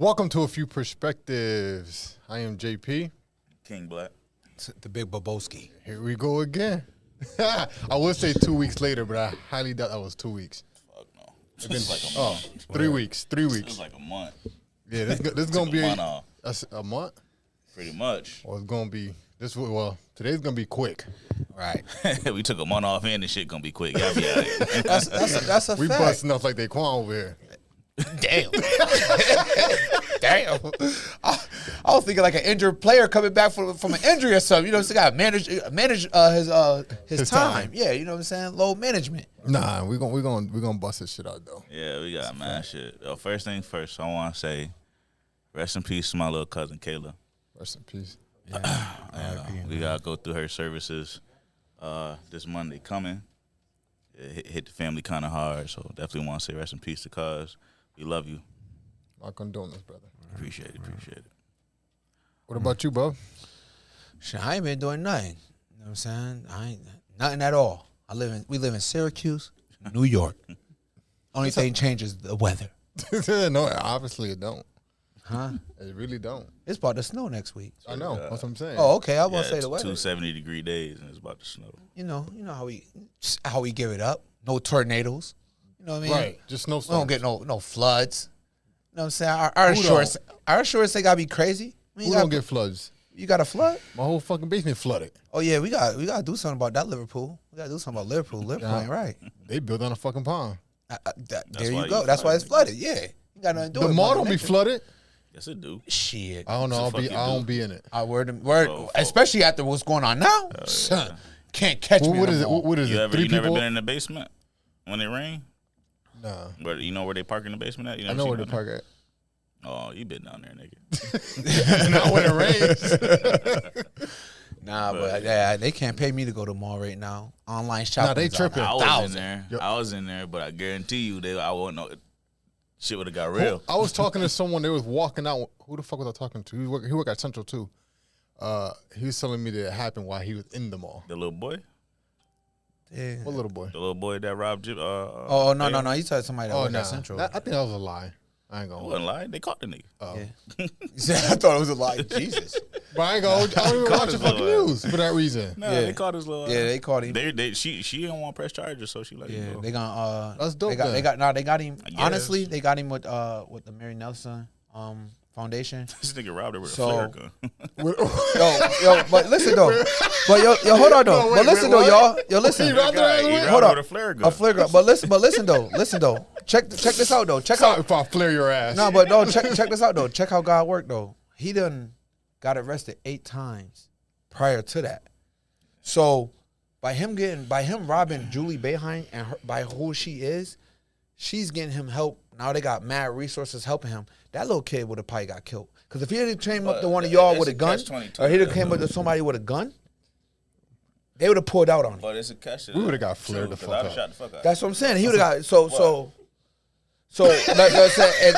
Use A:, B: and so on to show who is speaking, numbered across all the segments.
A: Welcome to A Few Perspectives. I am JP.
B: King Black.
C: The Big Bobowski.
A: Here we go again. I would say 2 weeks later, but I highly doubt that was 2 weeks.
B: Fuck no. It's been like a month.
A: 3 weeks. 3 weeks.
B: It's like a month.
A: Yeah, this is gonna be
B: month off.
A: a month.
B: Pretty much.
A: Or it's gonna be today's gonna be quick.
C: Right.
B: We took a month off and this shit gonna be quick. Y'all be out here.
C: That's a
A: We
C: fact.
A: busting up like they Quan over here.
C: Damn. Damn. I was thinking like an injured player coming back from an injury or something. You know, so got to manage his time. Yeah, you know what I'm saying? Load management.
A: Nah, we gonna bust this shit out though.
B: Yeah, we got mad shit. First thing first, I want to say rest in peace to my little cousin Kayla.
A: Rest in peace.
B: We got to go through her services this Monday coming. It hit the family kind of hard, so definitely want to say rest in peace to cuz. We love you.
A: My condolences, brother.
B: Appreciate it.
A: What about you, bub?
C: Shit, I ain't been doing nothing. You know what I'm saying? I ain't nothing at all. We live in Syracuse, New York. Only thing changes the weather.
A: No, obviously it don't.
C: Huh?
A: It really don't.
C: It's about to snow next week.
A: I know. That's what I'm saying.
C: Oh, okay. I was gonna
B: Yeah,
C: say
B: it's
C: the weather.
B: 270-degree days and it's about to snow.
C: You know how we give it up. No tornadoes. You know what I mean?
A: Right. Just no
C: We don't get no floods. You know what I'm saying? Our insurance, they gotta be crazy.
A: Who don't get floods?
C: You got a flood?
A: My whole fucking basement flooded.
C: Oh yeah, we gotta do something about that Liverpool. We gotta do something about Liverpool. Liverpool ain't right.
A: They built on a fucking pond.
C: There
B: why
C: you go.
B: you
C: That's why it's
B: flooded.
C: flooded. Yeah, you got nothing to do.
A: The
C: with
A: mall
C: Mother
A: don't be
C: Nature.
A: flooded.
B: Yes, it do.
C: Shit.
A: I don't know.
B: What the fuck
A: I
B: you
A: don't
B: do?
A: be in it.
C: Word.
B: Oh,
C: Especially after what's going on now. Son, can't catch me.
A: What
C: in
A: is
C: the
A: it?
C: mall.
A: What is
B: You
A: it?
B: ever
A: 3
B: you never
A: people?
B: been in the basement when it rain?
A: Nah.
B: But you know where they park in the basement at? You
A: I
B: never
A: know
B: seen
A: where the
B: down
A: park at.
B: there? Oh, you been down there, nigga.
A: Not when it rains.
C: Nah, but yeah, they can't pay me to go to the mall right now. Online shopping.
A: they
C: is
A: tripping.
B: I was
C: 1,000.
B: in there.
A: Yo.
B: I was in there, but I guarantee you, I wouldn't know. Shit would have got real.
A: I was talking to someone. They was walking out. Who the fuck was I talking to? He worked at Central too. He was telling me that it happened while he was in the mall.
B: The little boy,
C: Yeah.
A: What little boy?
B: the little boy that robbed you.
C: Oh no! You told somebody that
A: Oh
C: worked
A: no.
C: at Central.
A: I think that was a lie. I ain't
B: I
A: gonna.
B: wasn't lying. They caught the nigga.
C: Yeah. I thought it was a lie. Jesus.
A: But I ain't gonna. I don't even
B: Caught
A: watch the
B: his
A: fucking
B: little
A: news for that reason.
B: No,
C: Yeah.
B: they caught his little.
C: Yeah, they caught him.
B: She didn't want to press charges, so she let him
C: Yeah,
B: go.
C: they got
A: That's dope,
C: They got
A: then.
C: they got him.
B: I guess.
C: Honestly, they got him with the Mary Nelson Foundation.
B: This nigga robbed her with
C: So-
B: a flare gun.
C: Yo, but listen though. But yo, hold on though.
A: No, wait,
C: but listen
A: wait,
C: though, y'all.
A: what?
C: Yo, listen.
A: He robbed her
B: He
A: anyway?
B: robbed
C: Hold
B: her
C: on.
B: with a flare gun.
C: A flare gun. But listen though. Check this out though. Check
A: Sorry
C: out.
A: if I flare your ass.
C: No, but no. Check this out though. Check how God worked though. He done got arrested 8 times prior to that. So by him robbing Julie Behind and by who she is, she's getting him help. Now they got mad resources helping him. That little kid would have probably got killed. Because if he had came up to one of y'all
B: it's
C: with a
B: a
C: gun,
B: catch-22,
C: or he'd have
B: though.
C: came up to somebody with a gun, they would have pulled out on him.
B: But it's a catch.
A: We would've got flared the
B: Too, 'cause
A: fuck
B: I'd have
A: up.
B: shot the fuck out.
C: That's what I'm saying. He would have got so like I said,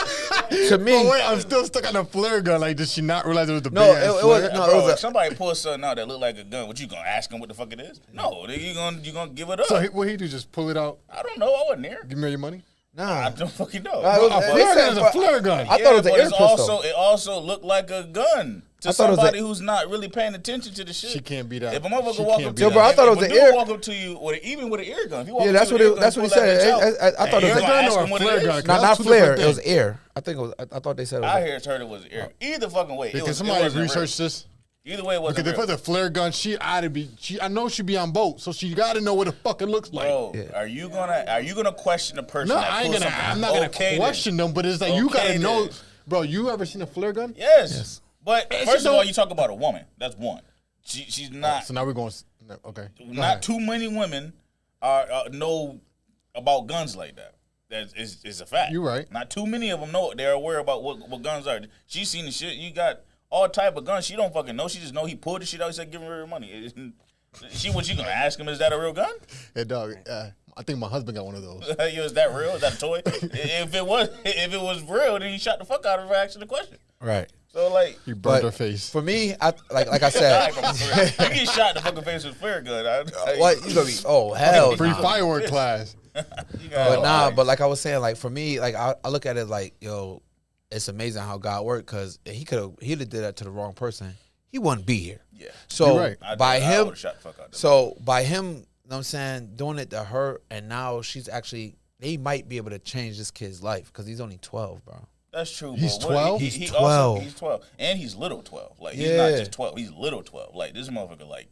C: and to me,
A: Oh wait, I'm still stuck on the flare gun. Like, did she not realize it was the
C: No,
A: big ass
C: it
A: flare?
C: wasn't- no,
B: Bro,
C: it was
B: if somebody pulls something out that look like a gun, what you gonna ask him what the fuck it is? No, nigga, you gonna give it up.
A: So what he do? Just pull it out?
B: I don't know. I wasn't there.
A: Give me all your money?
B: I
C: nah.
B: don't fucking know.
C: I was-
A: A
C: they
A: flare
C: said-
A: gun is a flare gun.
C: I thought it was an
B: but
C: air
B: it's
C: pistol.
B: it also looked like a gun to
C: I thought it was
B: somebody who's not really paying attention to the shit.
A: She can't be that.
B: If a motherfucker
A: She
B: walk
A: can't
B: up
A: be
B: to you,
A: that.
C: Yo, bro, I thought it was
B: if a
C: an
B: dude
C: air-
B: walk up to you even with an ear gun. If you walk
C: Yeah,
B: up
C: that's
B: to
C: what
B: you with
C: it.
B: an
C: That's
B: ear
C: what he
B: gun, pull that
C: said.
B: bitch out.
C: I thought it
A: Air
C: was
A: gun
B: ask
A: or
B: him
A: a
B: what it
A: flare
B: is.
A: gun? 'Cause
C: not
A: that's two
C: flare.
A: different
C: It was
A: things.
C: air. I think it was. I thought they said it was.
B: I heard it was ear. Either fucking way,
A: Can
B: it
A: somebody
B: wasn't
A: research
B: real.
A: this?
B: Either way, it wasn't
A: Because if
B: real.
A: it's a flare gun, she ought to be. I know she be on boat, so she got to know what the fuck it looks like.
B: Bro, are you gonna question the person?
A: No,
B: that
A: I ain't
B: pulls
A: gonna.
B: something?
A: I'm not gonna
B: Okay, then.
A: question them, but it's like you
B: Okay,
A: gotta know,
B: then.
A: bro. You ever seen a flare gun?
B: Yes. But
A: It's
B: first
A: just
B: of all,
A: don't-
B: you talk about a woman. That's one. She's not.
A: So now we're going. Okay. Go
B: Not
A: ahead.
B: too many women are know about guns like that. That is a fact.
A: You right.
B: Not too many of them know. They're aware about what guns are. She's seen the shit. You got all type of guns. She don't fucking know. She just know he pulled the shit out. He said, "Give her her money." What you gonna ask him? Is that a real gun?
A: Hey, dog. I think my husband got one of those.
B: Yo, is that real? Is that a toy? if it was real, then he shot the fuck out of her asking the question.
C: Right.
B: So like,
A: He burned
C: But
A: her face.
C: for me, like I said,
B: you get shot in the fucking face with a flare gun.
C: what you gonna be? Oh hell,
A: Free
C: nah.
A: firework class.
B: You got-
C: But nah, but like I was saying, like for me, like I look at it like, yo, it's amazing how God worked because he'd have did that to the wrong person. He wouldn't be here.
B: Yeah.
C: So
A: right.
C: by him,
B: shot the fuck out
C: so by him, you know what I'm saying, doing it to her, and now she's actually, they might be able to change this kid's life because he's only 12, bro.
B: That's true.
A: He's
B: but
A: 12?
B: He's
C: 12.
B: Also, he's 12. And he's little 12. Like, he's not just 12. He's little 12. Like, this motherfucker, like,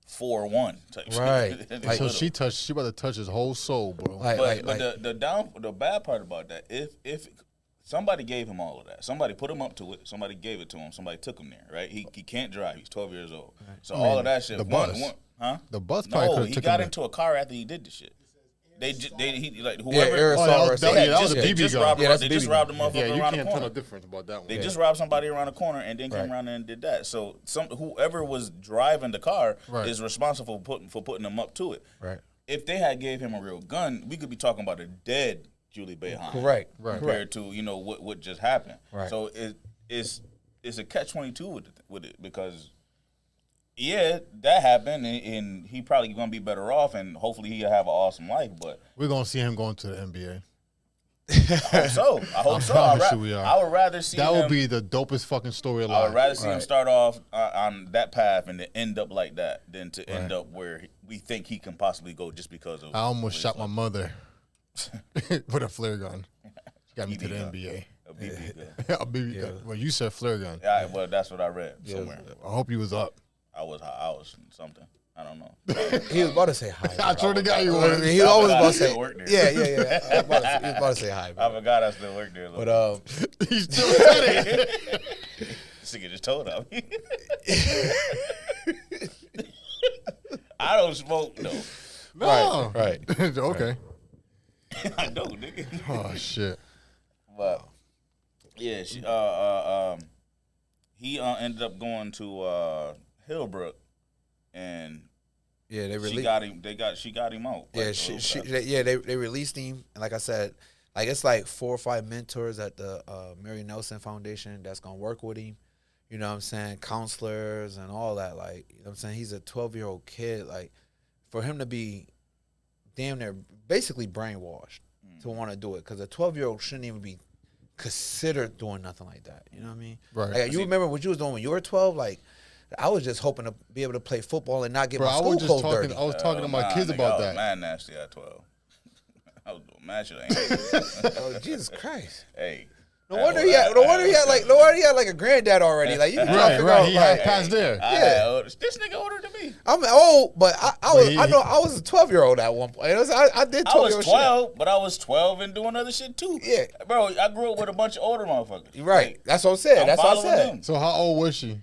B: 4'1" type
C: Right.
B: shit.
A: Like, so she about to touch his whole soul, bro.
B: But the bad part about that, if somebody gave him all of that, somebody put him up to it, somebody gave it to him, somebody took him there, right? He can't drive. He's 12 years old. Right. So all of that shit.
A: The bus. The bus probably
B: No, he got into a car after he did the shit. Whoever. They just robbed the motherfucker
A: Yeah, you
B: around the
A: can't tell
B: corner.
A: no difference about that one.
B: They just robbed somebody around the corner and then came around and did that. So whoever was driving the car is responsible for putting them up to it.
C: Right.
B: If they had gave him a real gun, we could be talking about a dead Julie Behan.
C: Correct.
B: Compared to what just happened.
C: Right.
B: So it's a catch-22 with it because. Yeah, that happened, and he probably gonna be better off, and hopefully he'll have an awesome life. But
A: we're gonna see him going to the NBA.
B: I hope so. I would rather see
A: that
B: him.
A: would be the dopest fucking story alive.
B: I would rather see him start off on that path and then end up like that than to end up where we think he can possibly go just because of.
A: I almost shot my mother with a flare gun. She got me to the NBA.
B: A BB gun.
A: A BB gun. Well, you said flare gun.
B: Yeah, well, that's what I read somewhere.
A: I hope you was up.
B: I was something. I don't know.
C: He was about to say hi.
A: I told the guy you was.
C: He was always about to say
B: work there.
C: Yeah. He was about to say hi. Bro.
B: I forgot I still work there.
C: But
A: He still said it.
B: This nigga just told him. I don't smoke though.
A: No.
C: Right.
A: Okay.
B: I know, nigga.
A: Oh shit.
B: But yeah, he ended up going to Hillbrook, and she got him. She got him out.
C: Yeah, they released him, and like I said, like it's like 4 or 5 mentors at the Mary Nelson Foundation that's gonna work with him. You know what I'm saying? Counselors and all that. Like, you know what I'm saying? He's a 12-year-old kid. Like, for him to be damn near basically brainwashed to want to do it, because a 12-year-old shouldn't even be considered doing nothing like that. You know what I mean?
A: Right.
C: Like, you remember what you was doing when you were 12? Like, I was just hoping to be able to play football and not get my school clothes dirty.
A: I was talking to my kids about that.
B: Man, nasty at 12. I was doing mad shit.
C: Oh, Jesus Christ!
B: Hey.
C: No wonder he had like a granddad already. Like, you can try to figure out.
A: He had passed there.
B: This nigga older than me.
C: I'm old, but I was a 12-year-old at one point. I did 12.
B: I was 12, but I was 12 and doing other shit too.
C: Yeah,
B: bro. I grew up with a bunch of older motherfuckers.
C: Right. Like, that's what I'm saying. That's what I said.
B: Them.
A: So how old was she?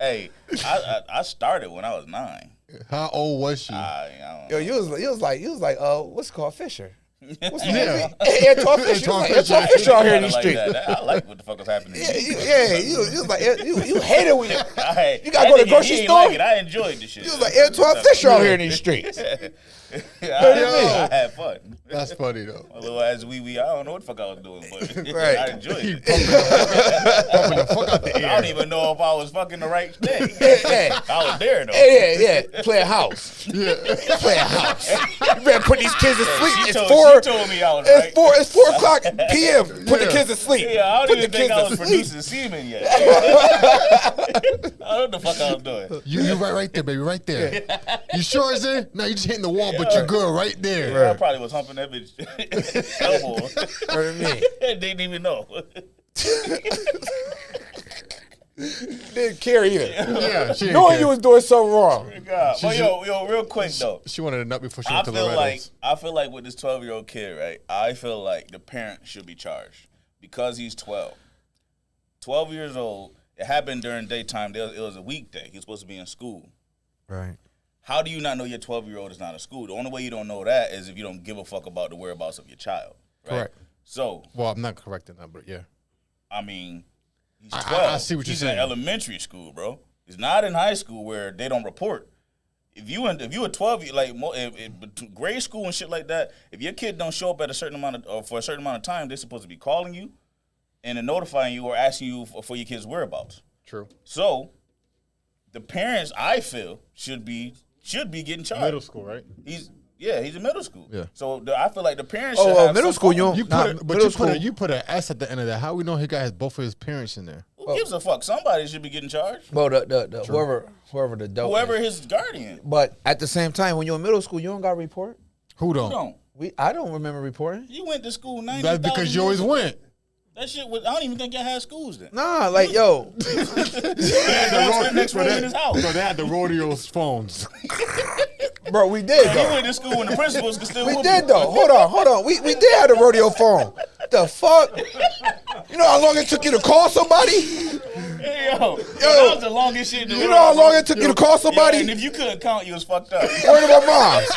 B: Hey, I started when I was 9.
A: How old was she?
B: I don't know.
C: Yo, you was like, what's it called, Fisher? What's the
A: Yeah.
C: name? Antoine Fisher. Antoine Fisher out here in the street.
B: I like what the fuck was happening.
C: You was like, you hate it when you gotta
B: go
C: to the grocery store.
B: Like I enjoyed the shit.
C: You was like Antoine Fisher out here in these streets.
B: I had fun.
A: That's funny though.
B: A little ass wee, I don't know what the fuck I was doing, but
C: Right.
B: I enjoyed it.
A: Pumping the fuck out the air.
B: I don't even know if I was fucking the right thing. I was there though.
C: Yeah. Playing house.
A: Yeah.
C: Playing house. You better put these kids to sleep.
B: She told me I was right.
C: It's 4 o'clock p.m. Put the kids to sleep.
B: Yeah, I don't
C: Put
B: even
C: the
B: think
C: kids
B: I was
C: to sleep.
B: producing semen yet. I don't know what the fuck I was doing.
A: You right there, baby, right there. You sure is it? No, you just hitting the wall, but you're good right there.
B: I probably was humping that bitch elbow.
C: What do you mean?
B: Didn't even know.
C: Didn't care either.
A: Yeah, she didn't
C: Knowing
A: care.
C: you was doing something wrong.
B: God. But yo, real quick though.
A: She wanted a nut before she went to the
B: I feel like with this 12-year-old kid, right? I feel like the parent should be charged because he's 12. 12 years old. It happened during daytime. It was a weekday. He was supposed to be in school.
C: Right.
B: How do you not know your 12-year-old is not in school? The only way you don't know that is if you don't give a fuck about the whereabouts of your child. Right?
A: Correct.
B: So.
A: Well, I'm not correcting that, but yeah.
B: I mean, he's 12.
A: I see what you're saying.
B: He's in elementary school, bro. He's not in high school where they don't report. If you were 12, like grade school and shit like that, if your kid don't show up at a certain amount of for a certain amount of time, they're supposed to be calling you and then notifying you or asking you for your kid's whereabouts.
A: True.
B: So the parents, I feel, should be getting charged.
A: Middle school, right?
B: Yeah, he's in middle school.
A: Yeah.
B: So I feel like the parents should have
C: middle
B: some
C: school,
B: form-
C: you
A: You
C: Nah,
A: put it, but
C: middle
A: you put,
C: school-
A: you put an S at the end of that. How we know he got both of his parents in there?
B: Who gives a fuck? Somebody should be getting charged.
C: Bro, the whoever the dope.
B: Whoever
C: is.
B: his guardian.
C: But at the same time, when you're in middle school, you don't got to report.
A: Who don't?
B: You don't.
C: I don't remember reporting.
B: You went to school 90.
A: That's because you always went.
B: That shit was. I don't even think y'all had schools then.
C: Nah, like yo,
B: He had to go to the next room in his house.
A: So they had the rodeo's phones.
C: bro, we did
B: He
C: though.
B: went to school when the principals could still
C: We
B: whoop
C: did
B: you.
C: though. Hold on. We did have the rodeo phone. The fuck? You know how long it took you to call somebody?
B: Hey, yo, that was the longest shit in the
C: You
B: world.
C: know how long
B: bro.
C: it took you to call somebody?
B: Yo, and if you couldn't count, you was fucked up.
C: Word of our moms.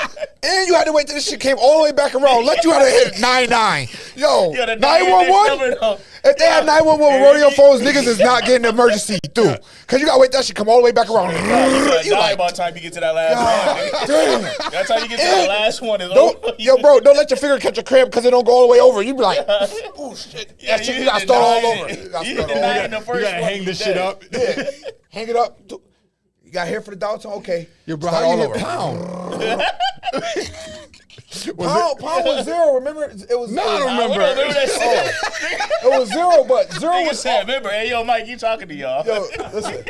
C: And you had to wait till this shit came all the way back around. Let you had to hit 99. Yo,
B: Yeah, the
C: 911? If they had 911 with rodeo phones, niggas is not getting the emergency through. Because you got to wait that shit come all the way back around.
B: You
C: You
B: die
C: like,
B: by the time you get to that last one.
C: damn.
B: That's how you get to that last one. Is
C: Don't,
B: over.
C: yo, bro, don't let your finger catch a cramp because it don't go all the way over. You be like, oh, shit.
B: Yeah,
C: That shit,
B: you
C: you got to
B: hit
C: start all
B: the
C: over.
B: nine.
C: You got to
B: You
C: start
B: hit
C: all
B: the nine
C: over.
B: in the
A: You
B: first
A: gotta
B: one,
A: hang
B: you
A: this
B: dead.
A: shit up.
C: Yeah. Hang it up. You got hair for the downtown? Okay.
A: Yo, bro,
C: Start
A: how you
C: all
A: hit
C: over.
A: pound?
C: Pound was zero. Remember? It was.
A: No, I don't
B: I
A: remember.
B: don't remember that shit.
C: It was zero, but zero
B: Nigga
C: was.
B: said, remember, hey, yo, Mike, you talking to y'all.
C: Yo, listen.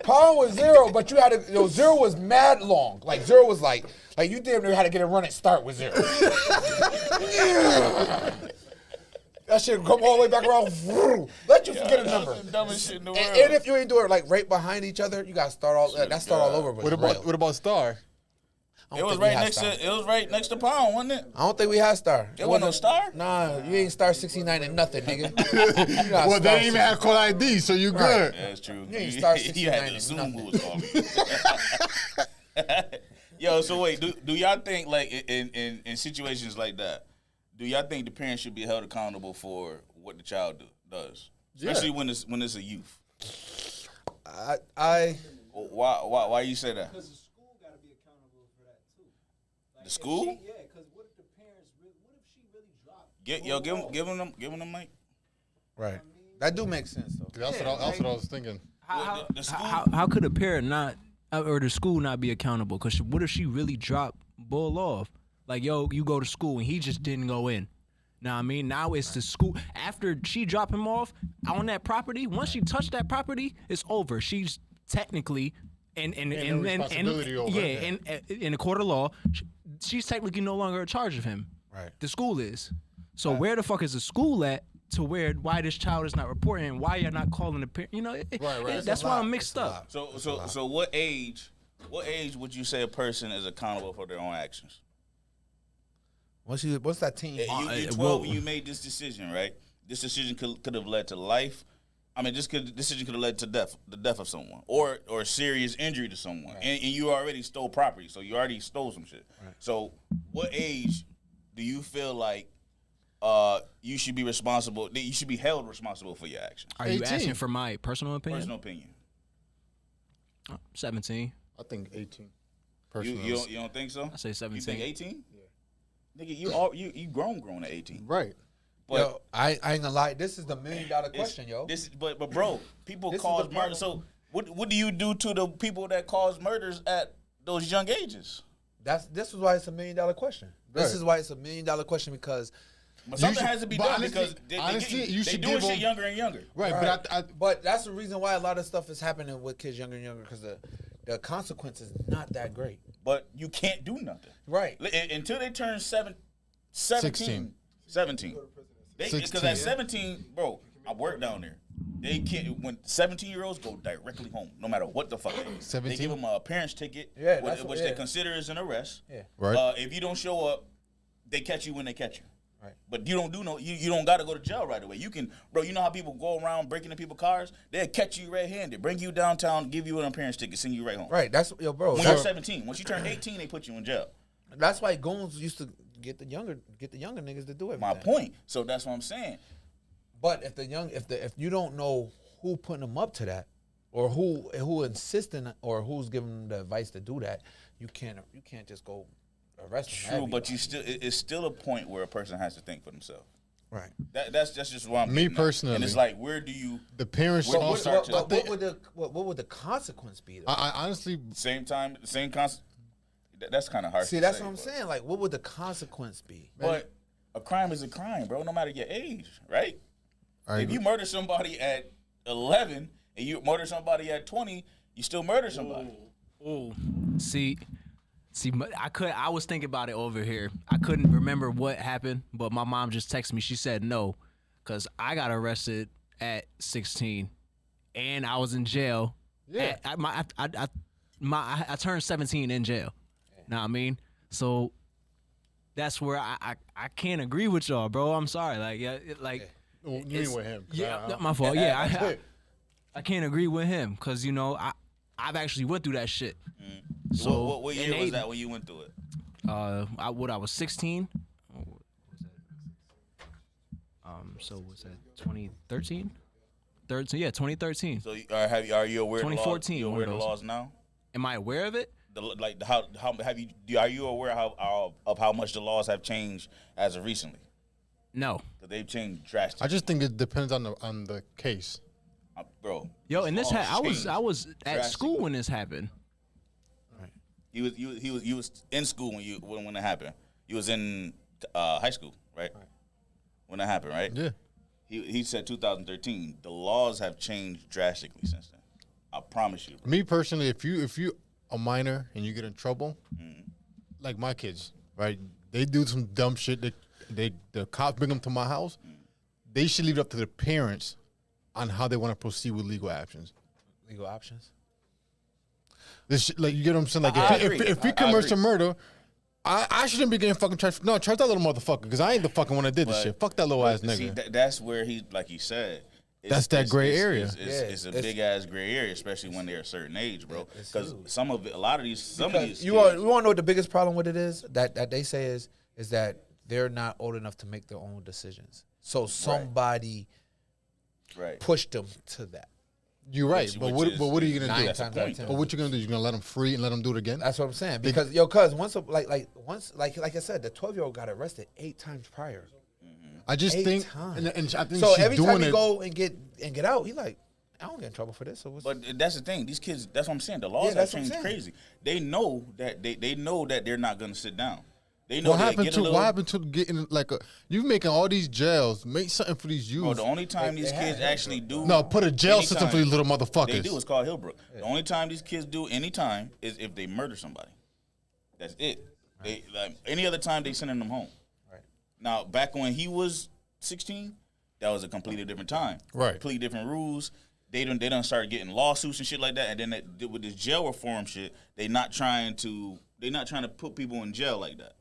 C: Pound was zero, but you had to. Yo, zero was mad long. Like zero was like you damn near had to get a run and start with zero. That shit come all the way back around. Let you forget a number.
B: That's the dumbest shit in the world.
C: And if you ain't doing it like right behind each other, you gotta start all. That start all over.
A: What about Star?
B: It was right next to Pound, wasn't it?
C: I don't think we had star.
B: There wasn't no star?
C: Nah, you ain't star 69 and nothing, nigga. You got
A: Well, they
C: star
A: didn't even have call ID, so you
C: Right.
A: good.
B: Yeah, that's true.
C: You ain't star
B: You had
C: 69
B: to
C: and
B: assume
C: nothing.
B: who was calling. Yo, so wait, do y'all think like in situations like that, do y'all think the parents should be held accountable for what the child does, especially when it's a youth?
C: I
B: Why you say that?
D: Because the school got to be accountable for that too. Like
B: The school?
D: Yeah, because what if the parents really? What if she really dropped?
B: Give them the mic.
C: right. That do make sense though.
A: That's what I was thinking.
B: The school.
E: How could a parent not or the school not be accountable? Because what if she really dropped Bull off? Like, yo, you go to school and he just didn't go in. Know what I mean? Now it's the school. After she dropped him off on that property, once she touched that property, it's over. She's technically in
A: responsibility over it.
E: in a court of law, she's technically no longer in charge of him.
C: Right.
E: The school is. So where the fuck is the school at? To why this child is not reporting? Why you're not calling the parent? You know,
A: Right.
E: that's why I'm mixed up.
B: So what age would you say a person is accountable for their own actions?
C: What's that team?
B: You 12 when you made this decision, right? This decision could have led to life. I mean, decision could have led to the death of someone, or serious injury to someone, right. and you already stole property, so you already stole some shit. Right. So, what age do you feel like you should be responsible? That you should be held responsible for your actions?
E: Are you asking for my personal opinion?
B: Personal opinion.
E: 17.
A: I think 18.
B: You don't think so?
E: I say 17.
B: You think 18? Yeah. Nigga, you grown at 18.
A: Right.
B: But
C: Yo, I ain't gonna lie. This is the $1 million question, yo.
B: But bro, people cause murder. So what do you do to the people that cause murders at those young ages?
C: This is why it's $1 million question. This
A: Right.
C: is why it's $1 million question because.
B: But something has to be done
A: honestly,
B: because
A: you
B: they
A: should
B: doing
A: give
B: shit
A: them,
B: younger and younger.
A: Right,
C: Right.
A: but
C: But that's the reason why a lot of stuff is happening with kids younger and younger because the consequence is not that great.
B: But you can't do nothing.
C: Right.
B: Until they turn 17.
A: 16.
B: Because
A: 16.
B: at 17, bro, I work down there. They can't. When 17-year-olds go directly home, no matter what the fuck they do.
A: 17?
B: They give them a parent's ticket,
C: Yeah,
B: which they consider as an arrest.
C: Yeah.
A: Right.
B: If you don't show up, they catch you when they catch you.
C: Right.
B: But you don't you don't got to go to jail right away. You can, bro. You know how people go around breaking into people's cars? They'll catch you red-handed, bring you downtown, give you an appearance ticket, send you right home.
C: Right. That's bro.
B: When you're 17, once you turn 18, they put you in jail.
C: That's why goons used to get the younger niggas to do everything.
B: My point. So that's what I'm saying.
C: But if you don't know who putting them up to that, or who insisting or who's giving them the advice to do that, you can't just go arrest them.
B: True, but it's still a point where a person has to think for themselves.
C: Right.
B: That's just why I'm
A: Me
B: getting at.
A: personally,
B: and it's like, where do you
A: the parents
B: What-
A: also.
B: what-
C: What would the consequence be? Though?
A: I honestly,
B: same time, same concept? That's kind of hard.
C: See,
B: to
C: that's
B: say,
C: what I'm
B: but-
C: saying. Like, what would the consequence be?
B: But a crime is a crime, bro. No matter your age, right?
A: I
B: If you murder somebody at 11 and you murder somebody at 20, you still murder somebody.
E: Oh, see, I was thinking about it over here. I couldn't remember what happened, but my mom just texted me. She said no, because I got arrested at 16, and I was in jail.
A: Yeah.
E: I turned 17 in jail. Know what I mean? So that's where I can't agree with y'all, bro. I'm sorry. Like, yeah,
A: You mean with him?
E: yeah, my fault. Yeah, I can't agree with him because I've actually went through that shit. So
B: What year was that when you went through it?
E: I was 16. So was that 2013? 2013.
B: So are you aware of the laws?
E: 2014,
B: You
E: one
B: aware
E: of
B: of the
E: those.
B: laws now?
E: Am I aware of it?
B: Are you aware of how much the laws have changed as of recently?
E: No.
B: 'Cause they've changed drastically.
A: I just think it depends on the case.
B: Bro.
E: Yo, and this
B: laws
E: I was
B: changed
E: at school
B: drastically.
E: when this happened.
B: You was in school when it happened. You was in high school, right? When that happened, right?
A: Yeah.
B: He said 2013. The laws have changed drastically since then. I promise you.
A: Me personally, if you a minor and you get in trouble, like my kids, right? They do some dumb shit. The cops bring them to my house. They should leave it up to the parents on how they want to proceed with legal actions.
C: Legal options.
A: This like you get what I'm saying? Like
B: I
A: if
B: agree.
A: he
B: I
A: commits
B: agree.
A: a murder, I shouldn't be getting fucking charged. No, charge that little motherfucker because I ain't the fucking one that did this
B: But-
A: shit. Fuck that little ass
B: But see,
A: nigga.
B: that's where like he said.
A: That's that gray area.
B: It's a
C: it's-
B: big ass gray area, especially when they're a certain age, bro.
C: It's
B: Because
C: huge.
B: some of these
C: You want to know what the biggest problem with it is? That they say is that they're not old enough to make their own decisions. So somebody
B: right.
C: pushed them to that.
A: You're right,
B: Which
A: but what are you gonna
C: nine
A: do?
B: That's the
C: times out of
B: point.
C: 10.
A: But what you gonna do? You gonna let them free and let them do it again?
C: That's what I'm saying. Because cuz once I said, the 12-year-old got arrested 8 times prior.
A: I just
C: 8
A: think,
C: times.
A: and I think
C: So
A: she's
C: every
A: doing
C: time he
A: it.
C: go and get out, he like, I don't get in trouble for this. So what's
B: But that's the thing. These kids. That's what I'm saying. The laws
C: Yeah,
B: have
C: that's what I'm
B: changed
C: saying.
B: crazy. They know that they know that they're not gonna sit down. They know
A: What
B: they
A: happened
B: get a
A: to
B: little,
A: what happened to getting like you making all these jails? Make something for these youth.
B: Bro, the only time these
C: they
B: kids
C: have
B: actually do
A: No, put a jail system
B: anytime
A: for these little
B: They
A: motherfuckers.
B: do. It's called Hillbrook. The only time these kids do any time is if they murder somebody. That's it. They like any other time they sending them home.
C: Right.
B: Now back when he was 16, that was a completely different time.
A: Right.
B: Completely different rules. They done start getting lawsuits and shit like that. And then with this jail reform shit, they not trying to put people in jail like that.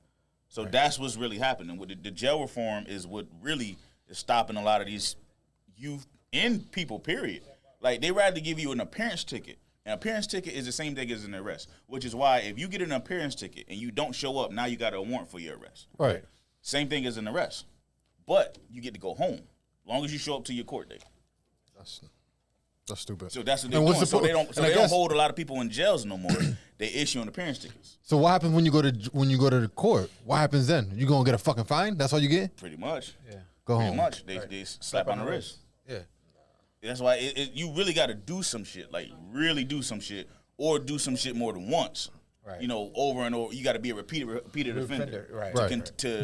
B: So that's what's really happening. With the jail reform is what really is stopping a lot of these youth and people, period. Like, they rather give you an appearance ticket. An appearance ticket is the same thing as an arrest, which is why if you get an appearance ticket and you don't show up, now you got a warrant for your arrest.
A: Right.
B: Same thing as an arrest. But you get to go home as long as you show up to your court date.
A: That's stupid.
B: So that's what they're
A: And what's
B: doing.
A: the
B: So
A: po-
B: they don't,
A: and
B: so
A: I
B: they don't
A: guess-
B: hold a lot of people in jails no more. They issue an appearance tickets.
A: So what happens when you go to the court? What happens then? You gonna get a fucking fine? That's all you get?
B: Pretty much.
C: Yeah.
A: Go
B: Pretty
A: home.
B: much. They slap on the wrist.
C: Yeah.
B: That's why you really got to do some shit, like really do some shit, or do some shit more than once.
C: Right.
B: You know, over and over. You got to be a repeated offender.
C: Right.
A: Right.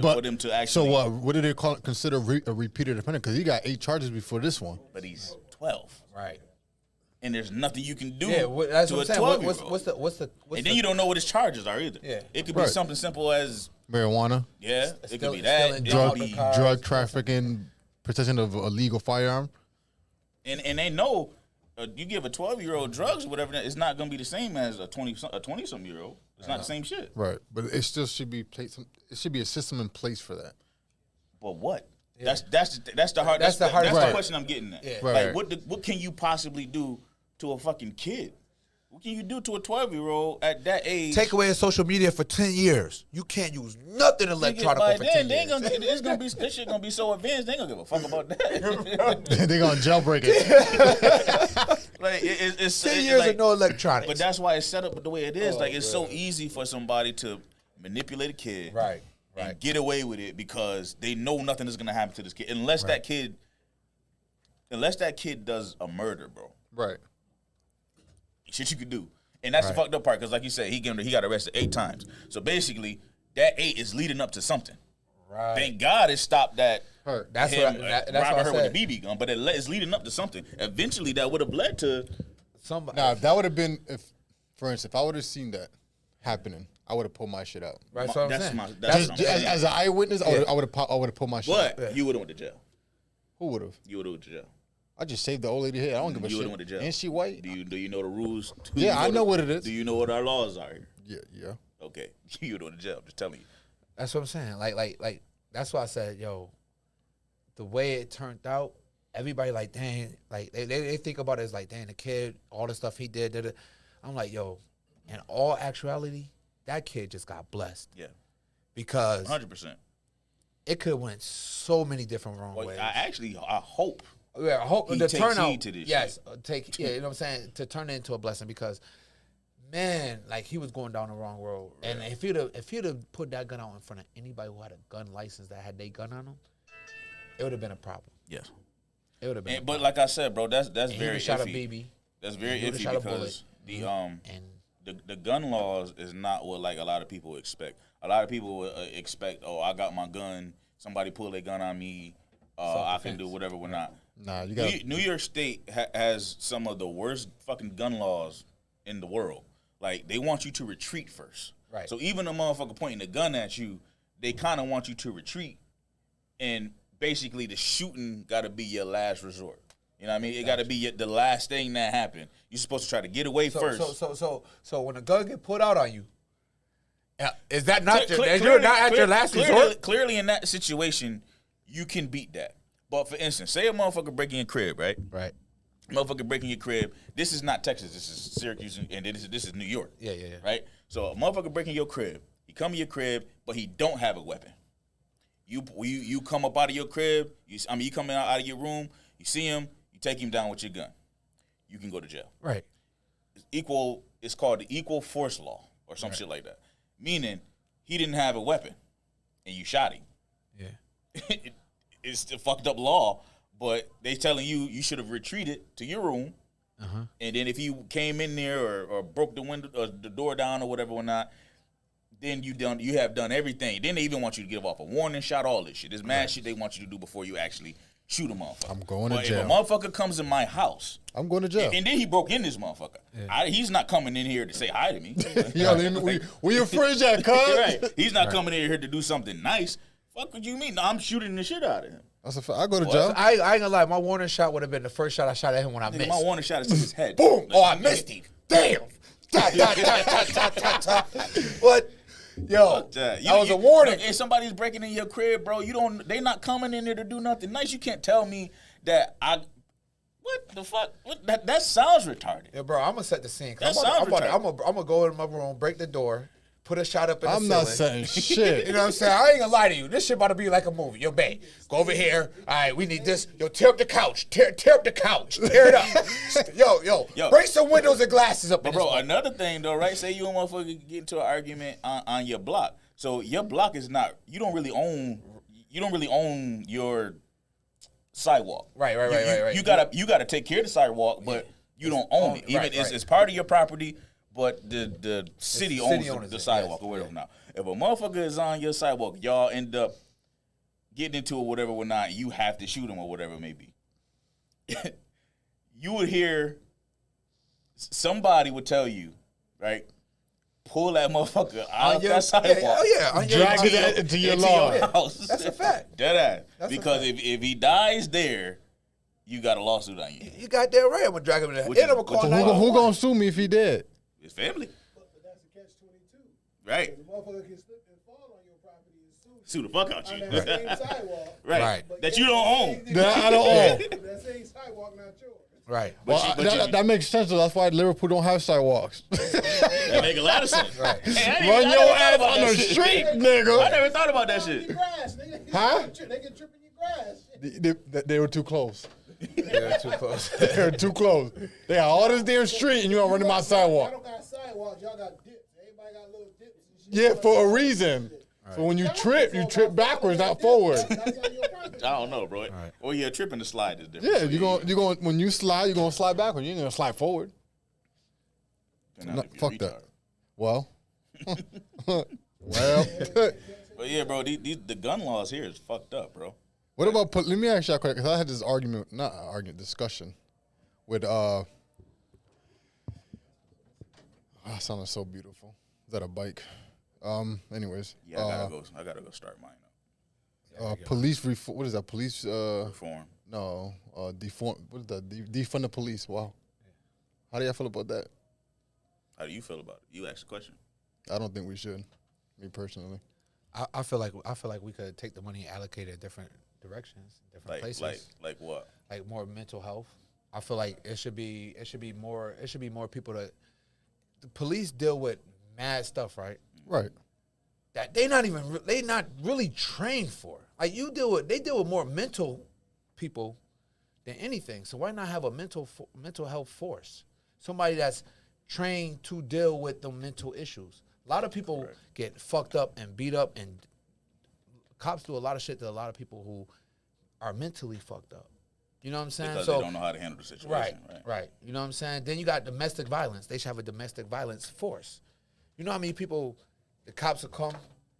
B: For them to actually.
A: So what do they call it? Consider a repeated offender? Because he got 8 charges before this one.
B: But he's 12,
C: Right.
B: and there's nothing you can do
C: Yeah, that's
B: to
C: what
B: a
C: I'm saying.
B: 12-year-old.
C: What's the
B: And then you don't know what his charges are either.
C: Yeah.
B: It could be
A: Right.
B: something simple as
A: Marijuana,
B: it could
C: Still-
B: be that.
C: still in
B: It
A: drug,
B: could be,
C: cars.
A: drug trafficking, possession of a legal firearm.
B: and they know you give a 12-year-old drugs or whatever, it's not gonna be the same as a 20-something year old. It's not the same shit.
A: Right, but it still should be it should be a system in place for that.
B: But what? That's the hard.
C: That's the hard
B: That's
A: part.
B: the question I'm getting at.
C: Yeah.
A: Right.
B: Like, what can you possibly do to a fucking kid? What can you do to a 12-year-old at that age?
C: Take away social media for 10 years. You can't use nothing electronic
B: By
C: for
B: then,
C: 10
B: they ain't
C: years.
B: gonna. It's gonna be this shit gonna be so advanced. They ain't gonna give a fuck about that.
A: They're gonna jailbreak it.
B: Like it's
C: 10 years
B: like,
C: of no electronics.
B: But that's why it's set up the way it is. Like it's so easy for somebody to manipulate a kid,
C: Right,
B: and
C: right.
B: get away with it because they know nothing is gonna happen to this kid unless that kid does a murder, bro.
A: Right.
B: Shit you could do. And that's the fucked up part, because like you said, he got arrested 8 times. So basically, that 8 is leading up to something.
C: Right.
B: Thank God it stopped that.
C: That's
B: him,
C: what
B: robbing her
C: I said.
B: with a BB gun, but it's leading up to something. Eventually, that would have led to
C: Somebody.
A: Nah, if that would have been, for instance, if I would have seen that happening, I would have pulled my shit out.
C: Right, so I'm
B: that's
C: saying.
B: my. That's what I'm saying.
A: As an eyewitness, I would have pulled my shit out.
B: But you would have went to jail.
A: Who would have?
B: You would have went to jail.
A: I just saved the old lady head. I don't give a
B: You
A: shit.
B: would have went to jail.
A: And she white?
B: Do you know the rules?
A: Yeah, I know what it is.
B: Do you know what our laws are here?
A: Yeah.
B: Okay, you would have went to jail. I'm just telling you.
C: That's what I'm saying. Like that's why I said, yo, the way it turned out, everybody like, dang, like they think about it as like, dang, the kid, all the stuff he did. I'm like, yo, in all actuality, that kid just got blessed.
B: Yeah,
C: Because
B: 100%.
C: it could have went so many different wrong
B: Well,
C: ways.
B: I hope.
C: Yeah, I hope
B: he
C: the
B: takes
C: turnout.
B: heed to this
C: Yes, you know what I'm saying, to turn it into a blessing, because man, like he was going down the wrong road. And if he'd have put that gun out in front of anybody who had a gun license that had their gun on them, it would have been a problem.
B: Yes.
C: It would have been.
B: But like I said, bro, that's
C: and
B: very
C: shot a
B: iffy.
C: BB.
B: That's very
C: He would've
B: iffy
C: shot a
B: because
C: bullet.
B: the gun laws is not what like a lot of people expect. A lot of people expect, oh, I got my gun. Somebody pull their gun on me. I can do whatever. We're not.
A: Nah, you got.
B: New York State has some of the worst fucking gun laws in the world. Like they want you to retreat first.
C: Right.
B: So even a motherfucker pointing a gun at you, they kind of want you to retreat, and basically the shooting got to be your last resort. You know what I mean? It got to be the last thing that happened. You're supposed to try to get away first.
C: So when a gun get put out on you, is that not
B: Clearly-
C: your last resort?
B: Clearly, in that situation, you can beat that. But for instance, say a motherfucker breaking your crib, right?
C: Right.
B: Motherfucker breaking your crib. This is not Texas. This is Syracuse, and this is New York.
C: Yeah.
B: Right. So a motherfucker breaking your crib. He come in your crib, but he don't have a weapon. You come up out of your crib. You come out of your room. You see him. You take him down with your gun. You can go to jail.
C: Right.
B: It's called the equal force law or some shit like that. Meaning he didn't have a weapon, and you shot him.
C: Yeah.
B: It's the fucked up law, but they telling you should have retreated to your room, and then if you came in there or broke the window or the door down or whatever or not, then you have done everything. Then they even want you to give off a warning shot, all this shit. There's mad shit they want you to do before you actually shoot a motherfucker.
A: I'm going to jail.
B: If a motherfucker comes in my house,
A: I'm going to jail.
B: and then he broke in this motherfucker, he's not coming in here to say hi to me.
A: Yo, where your fridge at, cuz?
B: Right. He's not coming in here to do something nice. Fuck what you mean? No, I'm shooting the shit out of him.
A: That's a fact. I go to jail.
C: I ain't gonna lie. My warning shot would have been the first shot I shot at him when I missed.
B: My warning shot is to his head.
C: Boom! Oh, I missed him. Damn! What? Yo, that was a warning.
B: If somebody's breaking in your crib, bro, they not coming in there to do nothing nice. You can't tell me that what the fuck? That sounds retarded.
C: Yeah, bro, I'm gonna set the scene.
B: That sounds retarded.
C: I'm gonna go in my room, break the door, put a shot up in the ceiling.
A: I'm not saying shit.
C: You know what I'm saying? I ain't gonna lie to you. This shit about to be like a movie. Yo, babe, go over here. All right, we need this. Yo, tear up the couch. Tear up the couch. Tear it up. Yo, break some windows and glasses up.
B: But bro, another thing though, right? Say you and motherfucker get into an argument on your block. So your block is not. You don't really own your sidewalk.
C: Right.
B: You gotta take care of the sidewalk, but you don't own it. Even it's part of your property. But the city owns the sidewalk or whatever. Now, if a motherfucker is on your sidewalk, y'all end up getting into it, whatever or not, you have to shoot him or whatever it may be. You would hear somebody would tell you, right? Pull that motherfucker out of that sidewalk.
A: Drag it into your lawn.
B: House.
C: That's a fact.
B: Dead ass.
C: That's a
B: Because
C: fact.
B: if he dies there, you got a lawsuit on you.
C: You got that right. I'm gonna drag him in there.
B: Which
C: And I'm
B: is-
C: gonna call
B: which is-
C: 911.
A: Who gonna sue me if he dead?
B: His family.
D: But that's a catch-22.
B: Right.
D: The motherfucker can slip and fall on your property and
B: Sue the fuck out
D: on
B: you.
D: that same sidewalk.
B: Right.
D: But
B: That you don't own.
A: That I don't own.
D: That same sidewalk not yours.
C: Right.
A: Well, that makes sense. Though. That's why Liverpool don't have sidewalks.
B: That make a lot of sense. Right. Hey,
A: Run your ass on the street,
B: I
A: nigga.
B: never thought about that
D: Your
B: shit.
D: grass, nigga.
A: Huh?
D: They can trip in your grass.
A: They were too close.
C: Yeah, too close.
A: They were too close. They got all this damn street, and you don't run in my
D: Y'all
A: sidewalk.
D: don't got sidewalks. Y'all got dips. Everybody got little dips and shit.
A: Yeah, for a reason. So when you trip backwards, not forward.
D: That's on your property.
B: I don't know, bro. Well, yeah, tripping the slide is different.
A: Yeah, you're going when you slide, you're gonna slide backwards. You ain't gonna slide forward.
B: Depending
A: No,
B: on if you're
A: fuck
B: retard.
A: that. Well, well.
B: But yeah, bro, the gun laws here is fucked up, bro.
A: What about? Let me ask you a question, because I had this argument, not argument, discussion with sounded so beautiful. Is that a bike? Anyways.
B: Yeah, I gotta go start mine up.
A: Police reform. What is that? Police
B: Reform.
A: No. Deform. What is that? Defund the police. Wow. How do y'all feel about that?
B: How do you feel about it? You asked the question.
A: I don't think we should. Me personally.
C: I feel like we could take the money and allocate it different directions, different places.
B: Like what?
C: Like more mental health. I feel like it should be more people that the police deal with mad stuff, right?
A: Right.
C: That they not really trained for. Like they deal with more mental people than anything. So why not have a mental health force? Somebody that's trained to deal with the mental issues. A lot of people get fucked up and beat up, and cops do a lot of shit to a lot of people who are mentally fucked up. You know what I'm saying?
B: Because
C: so
B: they don't know how to handle the situation.
C: Right. You know what I'm saying? Then you got domestic violence. They should have a domestic violence force. You know how many people, the cops will come,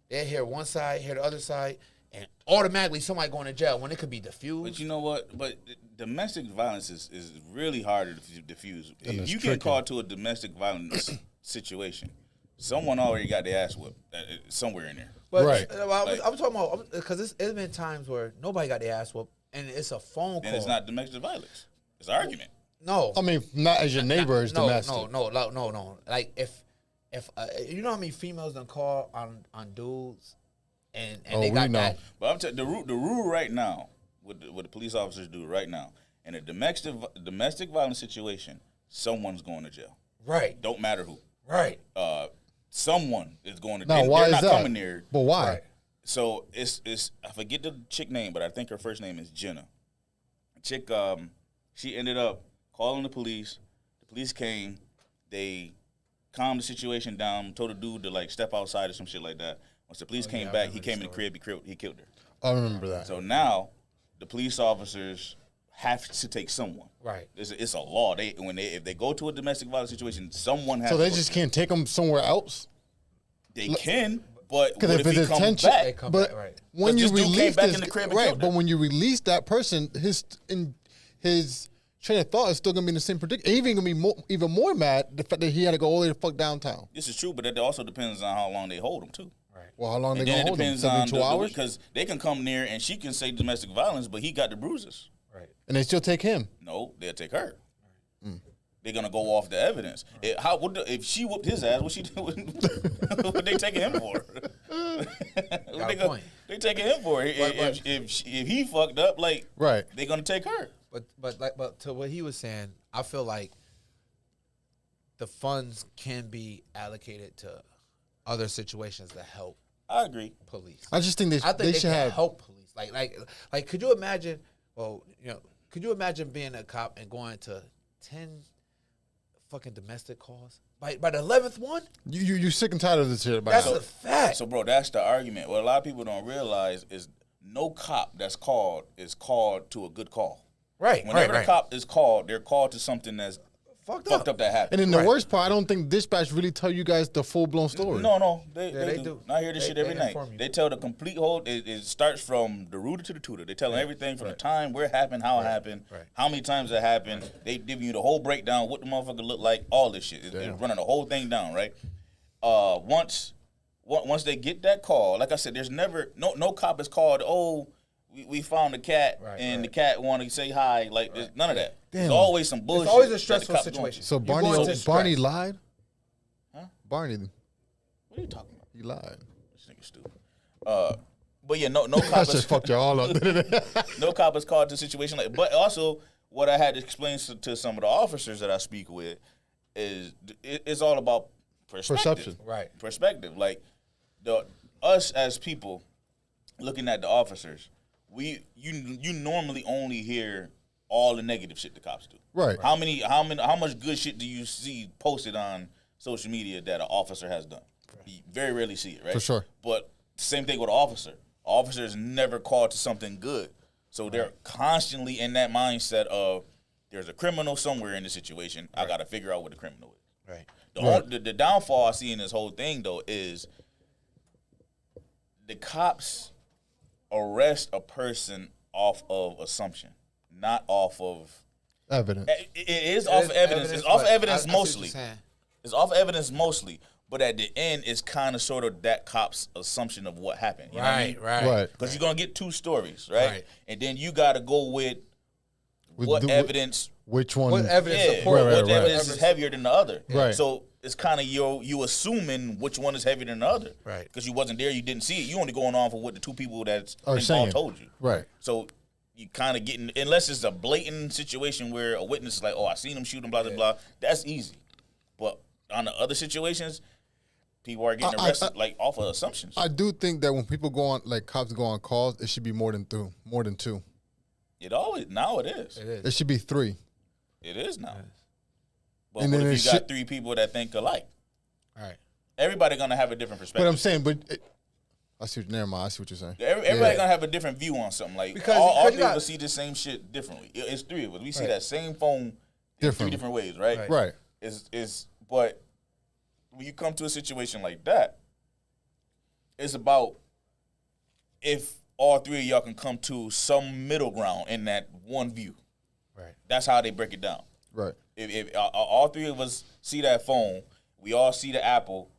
C: they hear one side, hear the other side, and automatically somebody going to jail when it could be diffused.
B: But you know what? But domestic violence is really hard to diffuse.
A: And
B: If
A: it's
B: you
A: tricky.
B: get called to a domestic violence situation, someone already got their ass whooped somewhere in there.
C: But
A: Right.
C: I'm talking about, because it's been times where nobody got their ass whooped, and it's a phone call.
B: Then it's not domestic violence. It's an argument.
C: No.
A: I mean, not as your neighbor, it's domestic.
C: No. Like if you know how many females done call on dudes, and they got that.
B: But I'm telling the rule right now, what the police officers do right now, in a domestic violence situation, someone's going to jail.
C: Right.
B: Don't matter who.
C: Right.
B: Someone is going to.
A: Now,
B: They're
A: why is
B: not
A: that?
B: coming there.
A: But why?
C: Right.
B: So it's I forget the chick name, but I think her first name is Jenna. Chick, she ended up calling the police. The police came. They calmed the situation down. Told the dude to like step outside or some shit like that. Once the police came back, he came in the crib. He killed her.
A: I remember that.
B: So now the police officers have to take someone.
C: Right.
B: It's a law. If they go to a domestic violence situation, someone has.
A: So
B: to
A: they
B: go.
A: just can't take them somewhere else?
B: They can, but
A: Because
B: what
A: if
B: if he
A: it's
B: comes
A: detention,
C: They
B: back?
C: come
A: but
C: back, right.
A: when
B: But
A: you
B: this dude came
A: release
B: back
A: this,
B: in the crib and
A: right?
B: killed
A: But
B: her.
A: when you release that person, his train of thought is still gonna be in the same predicament. Even gonna be even more mad the fact that he had to go all the way the fuck downtown.
B: This is true, but it also depends on how long they hold him too.
A: Well, how long
B: And
A: they
B: then
A: gonna
B: it
A: hold him?
B: depends on
A: 72 hours,
B: because they can come near and she can say domestic violence, but he got the bruises.
C: Right.
A: and they still take him.
B: No, they'll take her. They're gonna go off the evidence. If she whooped his ass, what she do? What they taking him for?
C: Got a point.
B: They taking him for? If he fucked up, like
A: Right.
B: they gonna take her.
C: But to what he was saying, I feel like the funds can be allocated to other situations that help
B: I agree.
C: police.
A: I just think
C: I think
A: they
C: they
A: should
C: can
A: have.
C: help police. Like, could you imagine? Well, could you imagine being a cop and going to 10 fucking domestic calls by the 11th one?
A: You sick and tired of this shit. By
C: That's
A: now.
C: a fact.
B: So, bro, that's the argument. What a lot of people don't realize is no cop that's called is called to a good call.
C: Right.
B: Whenever
C: Right.
B: the cop is called, they're called to something that's
C: Fucked
B: fucked up that happened.
A: And then the
C: Right.
A: worst part, I don't think dispatch really tell you guys the full blown story.
B: No, they
C: they
B: do.
C: do.
B: I hear this
C: They-
B: shit every
C: they
B: night.
C: inform you.
B: They tell the complete whole. It starts from the rooter to the tutor. They tell everything from the time where it happened, how it happened,
C: Right.
B: how many times it happened. They give you the whole breakdown, what the motherfucker looked like, all this shit. They're running the whole thing down, right? Once they get that call, like I said, there's never no cop is called. Oh, we found a cat and the cat want to say hi. Like there's none of that. There's always some bullshit.
C: It's always a
B: that the
C: stressful
B: cop's doing.
C: situation.
A: So
C: You're going to
A: Barney
C: stress.
A: lied.
B: Huh?
A: Barney,
B: What are you talking about?
A: he lied.
B: This nigga stupid. But yeah, no
A: I
B: cop
A: just fucked y'all up.
B: no cop is called to a situation like. But also, what I had to explain to some of the officers that I speak with is it's all about perspective.
A: Perception.
C: Right.
B: Perspective. Like us as people looking at the officers, you normally only hear all the negative shit the cops do.
A: Right.
B: How much good shit do you see posted on social media that an officer has done? You very rarely see it, right?
A: For sure.
B: But same thing with an officer. Officers never called to something good. So they're constantly in that mindset of there's a criminal somewhere in the situation. I got to figure out what the criminal is.
C: Right.
B: The downfall I see in this whole thing though is the cops arrest a person off of assumption, not off of
A: Evidence.
B: It is off of evidence. It's off
C: but
B: evidence
C: I see what
B: mostly.
C: you're saying.
B: It's off evidence mostly, but at the end, it's kind of sort of that cop's assumption of what happened. You know what I mean?
A: Right.
B: Because you're gonna get two stories, right?
C: Right.
B: And then you got to go with what evidence.
A: Which one?
C: What evidence
B: Yeah,
C: support?
A: Right,
B: what evidence is heavier than the other.
A: Right.
B: So it's kind of you assuming which one is heavier than the other.
C: Right.
B: Because you wasn't there, you didn't see it. You only going on for what the two people that's
A: Are
B: involved
A: saying.
B: told you.
A: Right.
B: So you kind of getting, unless it's a blatant situation where a witness is like, oh, I seen him shoot him, blah, blah, blah. That's easy. But on the other situations, people are getting arrested like off of assumptions.
A: I do think that when people go on, like cops go on calls, it should be more than two.
B: Now it is.
A: It should be 3.
B: It is now. But
A: And
B: what
A: then
B: if
A: it
B: you got
A: should-
B: 3 people that think alike?
C: All right.
B: Everybody gonna have a different perspective.
A: But I'm saying, I see. Never mind. I see what you're saying.
B: Everybody gonna have a different view on something. Like
C: Because
B: all
C: you
B: 3 of
C: got-
B: us see the same shit differently. It's 3 of us. We see
C: Right.
B: that same phone in 3
A: Different.
B: different ways, right?
A: Right.
B: But when you come to a situation like that, it's about if all 3 of y'all can come to some middle ground in that one view.
C: Right.
B: That's how they break it down.
A: Right.
B: If all 3 of us see that phone, we all see the apple,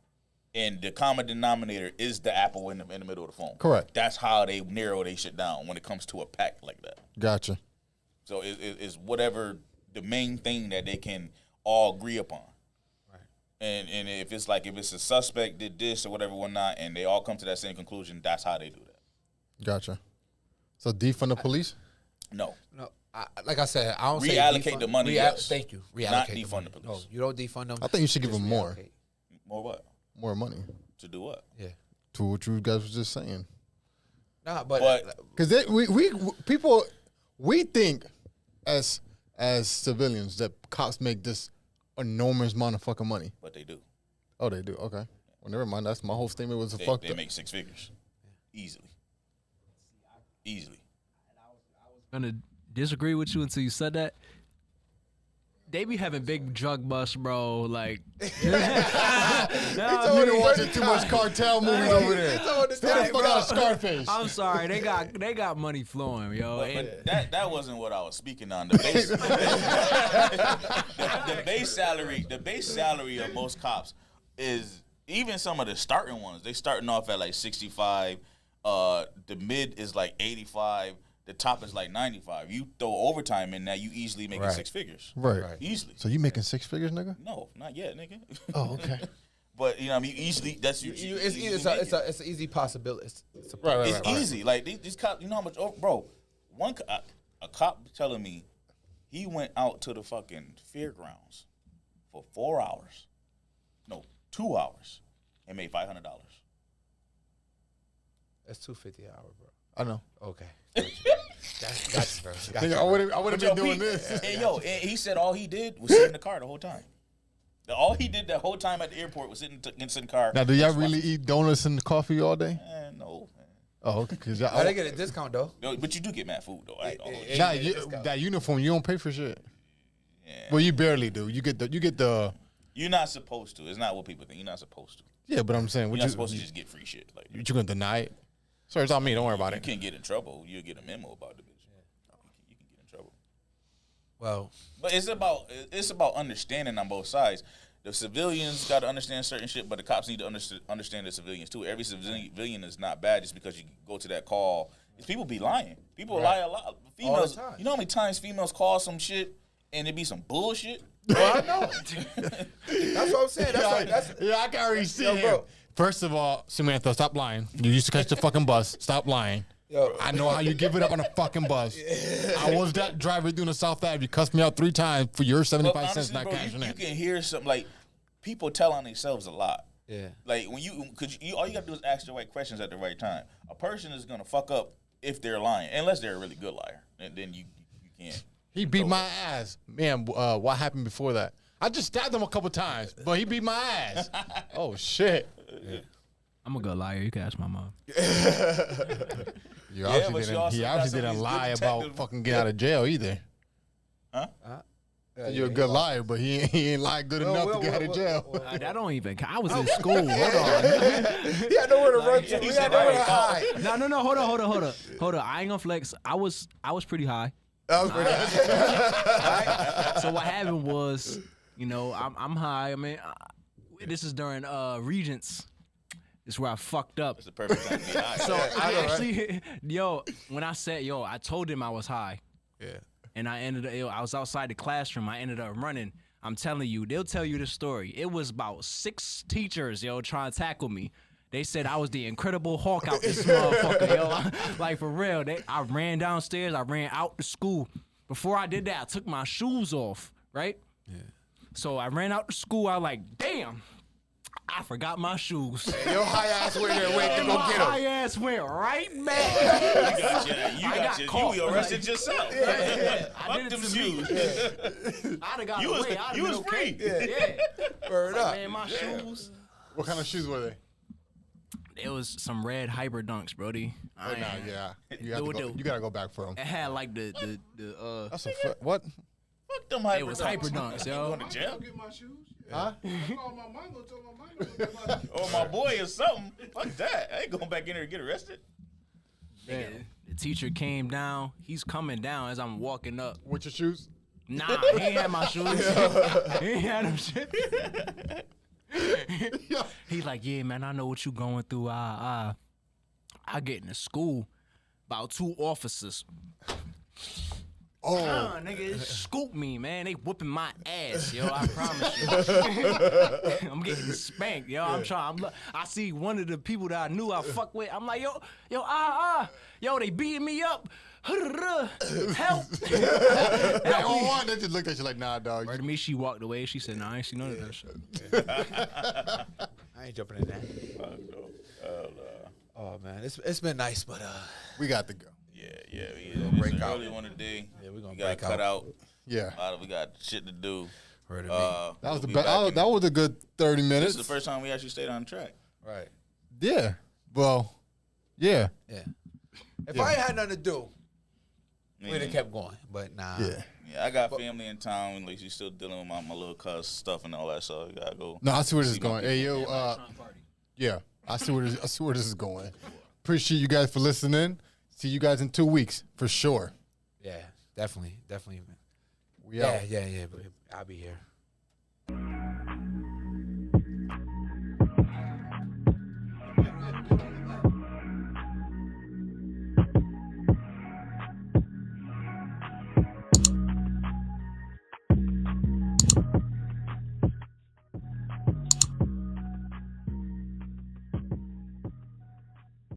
B: and the common denominator is the apple in the middle of the phone.
A: Correct.
B: That's how they narrow they shit down when it comes to a pack like that.
A: Gotcha.
B: So it's whatever the main thing that they can all agree upon.
C: Right.
B: And if it's a suspect did this or whatever, whatnot, and they all come to that same conclusion, that's how they do that.
A: Gotcha. So defund the police?
B: No.
C: No, like I said, I don't say
B: Reallocate
C: defund-
B: the money, yes.
C: Thank you. Reallocate
B: Not
C: the
B: defund
C: money.
B: the
C: No,
B: police.
C: you don't defund them.
A: I think you should give
C: just
A: them more.
C: reallocate.
B: More what?
A: More money.
B: To do what?
C: Yeah.
A: To what you guys was just saying.
C: Nah, but
A: Because we think as civilians that cops make this enormous amount of fucking money.
B: But they do.
A: Oh, they do. Okay. Well, never mind. That's my whole statement was a fuck.
B: They make 6 figures. Easily.
E: Gonna disagree with you until you said that. They be having big drug busts, bro. Like,
A: You're watching too much cartel movies over there. Stay the fuck out of Scarface.
E: I'm sorry, they got money flowing, yo.
B: But that wasn't what I was speaking on. The base salary of most cops is, even some of the starting ones, they starting off at like 65. The mid is like 85. The top is like 95. You throw overtime in that, you easily making 6 figures.
A: Right.
B: Easily.
A: So you making 6 figures, nigga?
B: No, not yet, nigga.
A: Oh, okay.
B: But you know, what I mean, easily. That's you.
C: it's an easy possibility. It's
B: Easy. Like these cops. You know how much? Oh, bro, a cop telling me he went out to the fucking fairgrounds for 4 hours. No, 2 hours, and made $500.
C: That's $250 an hour, bro.
A: I know.
C: Okay. Got you, bro. Got you.
A: Nigga, I would have been doing this.
B: And he said all he did was sit in the car the whole time. All he did the whole time at the airport was sit in the car.
A: Now, do y'all really eat donuts and coffee all day?
B: No, man.
A: Oh, okay. Cause
C: How they get a discount though?
B: No, but you do get mad food though. I ain't gonna hold you.
A: that uniform, you don't pay for shit.
B: Yeah.
A: Well, you barely do. You get the.
B: You're not supposed to. It's not what people think. You're not supposed to.
A: Yeah, but I'm saying,
B: You're not supposed to just get free shit. Like
A: you gonna deny it? Sorry, it's on me. Don't worry about
B: you
A: it.
B: can't get in trouble. You'll get a memo about the bitch. You can get in trouble.
C: Well,
B: But it's about understanding on both sides. The civilians got to understand certain shit, but the cops need to understand the civilians too. Every civilian is not bad just because you go to that call. People be lying. People lie a lot. Females,
C: time.
B: you know how many times females call some shit and it be some bullshit?
C: well, I know. That's what I'm saying. That's
A: I can already see
C: Yo,
A: him.
C: bro.
A: First of all, Samantha, stop lying. You used to catch the fucking bus. Stop lying.
C: Yo.
A: I know how you give it up on a fucking bus. I was that driver doing the South Ave. You cussed me out 3 times for your 75 cents
B: honestly,
A: not
B: bro,
A: cashing
B: you
A: in.
B: can hear something like people tell on themselves a lot.
C: Yeah.
B: Like when all you gotta do is ask the right questions at the right time. A person is gonna fuck up if they're lying, unless they're a really good liar, and then you can't.
A: He beat my ass. Man, what happened before that? I just stabbed him a couple times, but he beat my ass. Oh, shit.
E: Yeah. I'm a good liar. You can ask my mom.
A: He
B: but you
A: obviously
B: also got some
A: didn't
B: of these
A: lie
B: good
A: about
B: detectives.
A: fucking getting out of jail either.
B: Huh?
A: You're a good liar, but he ain't lied good enough to get out of jail.
E: That don't even. I was in school. Hold on.
C: He had nowhere to run to. He had nowhere to hide.
E: No. Hold on. I ain't gonna flex. I was pretty high.
C: That was pretty high.
E: So what happened was, I'm high. I mean, this is during Regents. This is where I fucked up.
B: It's the perfect time to be high.
E: So I actually, when I said, I told him I was high.
C: Yeah.
E: And I was outside the classroom. I ended up running. I'm telling you, they'll tell you the story. It was about 6 teachers, trying to tackle me. They said I was the Incredible Hulk out this motherfucker, like for real. I ran downstairs. I ran out the school. Before I did that, I took my shoes off, right? Yeah. So I ran out the school. I was like, damn. I forgot my shoes.
C: Hey, your high ass went there waiting to go get them.
E: High ass went right back.
B: You arrested yourself.
E: I did it to me. I'd have got away.
B: You was free.
E: Yeah.
C: Word up.
E: Man, my shoes.
A: What kind of shoes were they?
E: It was some red hyper dunks, brody.
A: Yeah. You gotta go back for them.
E: It had like the
A: That's what?
B: Fuck them hyper
E: it was
B: dunks.
E: hyper dunks, yo.
B: Going to jail?
D: Get my shoes.
A: Huh?
D: I called my mango, told my mango to get my shoes.
B: Or my boy or something. Fuck that. I ain't going back in there to get arrested.
E: Man, the teacher came down. He's coming down as I'm walking up.
A: With your shoes?
E: Nah, he ain't had my shoes. He ain't had them shit. He's like, yeah, man, I know what you going through. I get into school, about 2 officers. Nigga, it scoop me, man. They whooping my ass, yo. I promise you. I'm getting spanked, yo. I see one of the people that I knew I fuck with. I'm like, yo, they beating me up. Help.
A: They just looked at you like, nah, dog.
E: Right to me, she walked away. She said, nah, I ain't seen none of that shit.
C: I ain't jumping in that. Oh man, it's been nice, but
A: We got to go.
B: Yeah.
C: break
B: It's an
C: out.
B: early one today.
C: Yeah, we gonna
B: got
C: break
B: cut out.
A: Yeah.
B: We got shit to do.
C: Heard of me.
A: That was
B: we'll be back
A: that was a good 30
B: This
A: minutes.
B: is the first time we actually stayed on track.
C: Right.
A: Yeah. Well, yeah.
C: Yeah. If I ain't had nothing to do, we'd have kept going. But nah.
A: Yeah.
B: Yeah, I got family in town. Like, she's still dealing with my little cuz stuff and all that, so I gotta go.
A: No, I see where this is
B: see my
A: going. Hey, yo, yeah. I see where this is going. Appreciate you guys for listening. See you guys in 2 weeks for sure.
C: Yeah, definitely.
A: We out.
C: Yeah. But I'll be here.